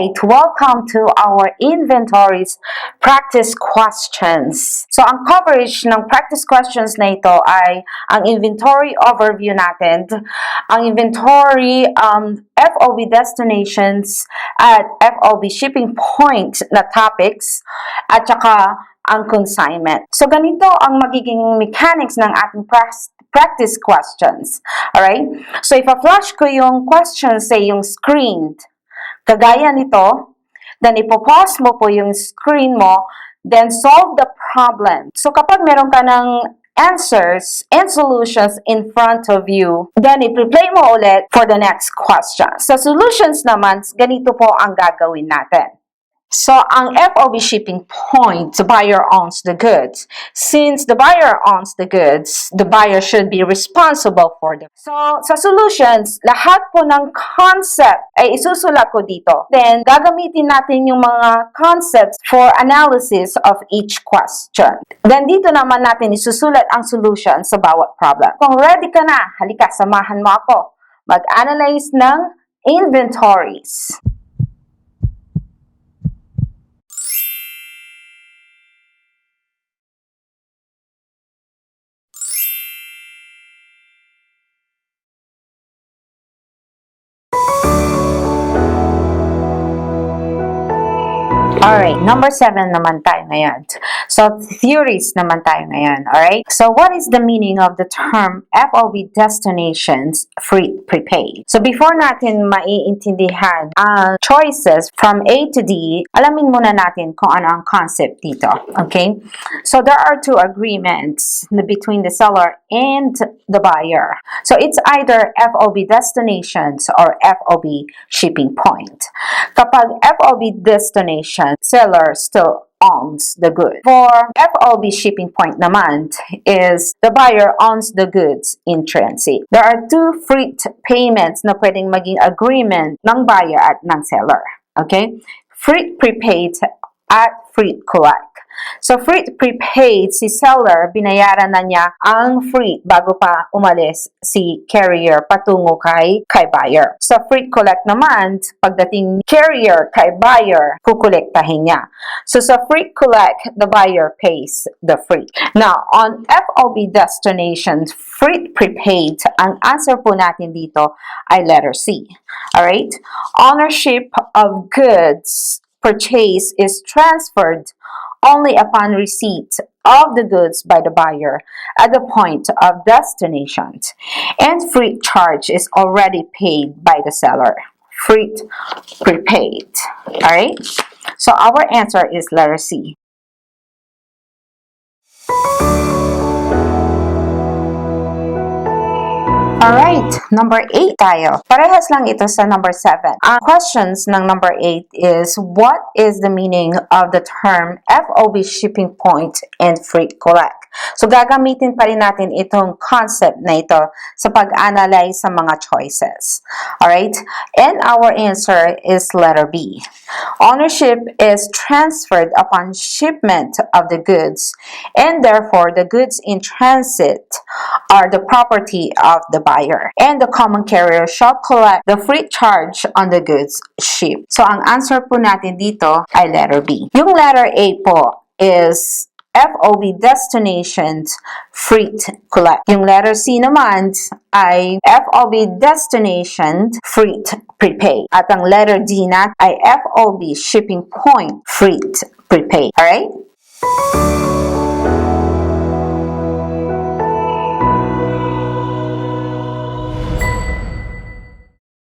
Alright, welcome to our inventories practice questions. So, ang coverage ng practice questions na ito ay ang inventory overview natin, ang inventory FOB destinations at FOB shipping point na topics, at saka ang consignment. So, ganito ang magiging mechanics ng ating practice questions. Alright? So, ipa-flash ko yung questions sa yung screen. Kagaya nito, then ipopause mo po yung screen mo, then solve the problem. So, kapag meron ka ng answers and solutions in front of you, then i-play mo ulit for the next question. Sa solutions naman, ganito po ang gagawin natin. So, ang FOB shipping point, the buyer owns the goods. Since the buyer owns the goods, the buyer should be responsible for them. So, sa solutions, lahat po ng concept ay isusulat ko dito. Then, gagamitin natin yung mga concepts for analysis of each question. Then, dito naman natin isusulat ang solution sa bawat problem. Kung ready ka na, halika, samahan mo ako mag-analyze ng inventories. Alright, number 7 naman tayo ngayon. So, theories naman tayo ngayon. Alright? So, what is the meaning of the term FOB destinations free prepaid? So, before natin maiintindihan ang choices from A to D, alamin muna natin kung ano ang concept dito. Okay? So, there are two agreements between the seller and the buyer. So, it's either FOB destinations or FOB shipping point. Kapag FOB destination, seller still owns the good. For FOB shipping point naman is the buyer owns the goods in transit. There are two freight payments na pwedeng maging agreement ng buyer at ng seller. Okay? Freight prepaid at freight collect. So, freight prepaid, si seller, binayaran na niya ang freight bago pa umalis si carrier patungo kay buyer. Sa freight collect naman, pagdating carrier kay buyer, kukolektahin niya. So, sa freight collect, the buyer pays the freight. Now, on FOB destinations, freight prepaid, ang answer po natin dito ay letter C. Alright? Ownership of goods purchase is transferred only upon receipt of the goods by the buyer at the point of destination, and freight charge is already paid by the seller. Freight prepaid. Alright? So our answer is letter C. Alright, number 8 tayo. Parehas lang ito sa number 7. Ang questions ng number 8 is, what is the meaning of the term FOB shipping point and freight collect? So, gagamitin pa rin natin itong concept na ito sa pag-analyze sa mga choices. Alright? And our answer is letter B. Ownership is transferred upon shipment of the goods, and therefore, the goods in transit are the property of the buyer. And the common carrier shall collect the freight charge on the goods shipped. So, ang answer po natin dito ay letter B. Yung letter A po is FOB destinations freight collect. Yung letter C naman ay FOB destination freight prepaid. At ang letter D nat ay FOB shipping point freight prepaid. Alright?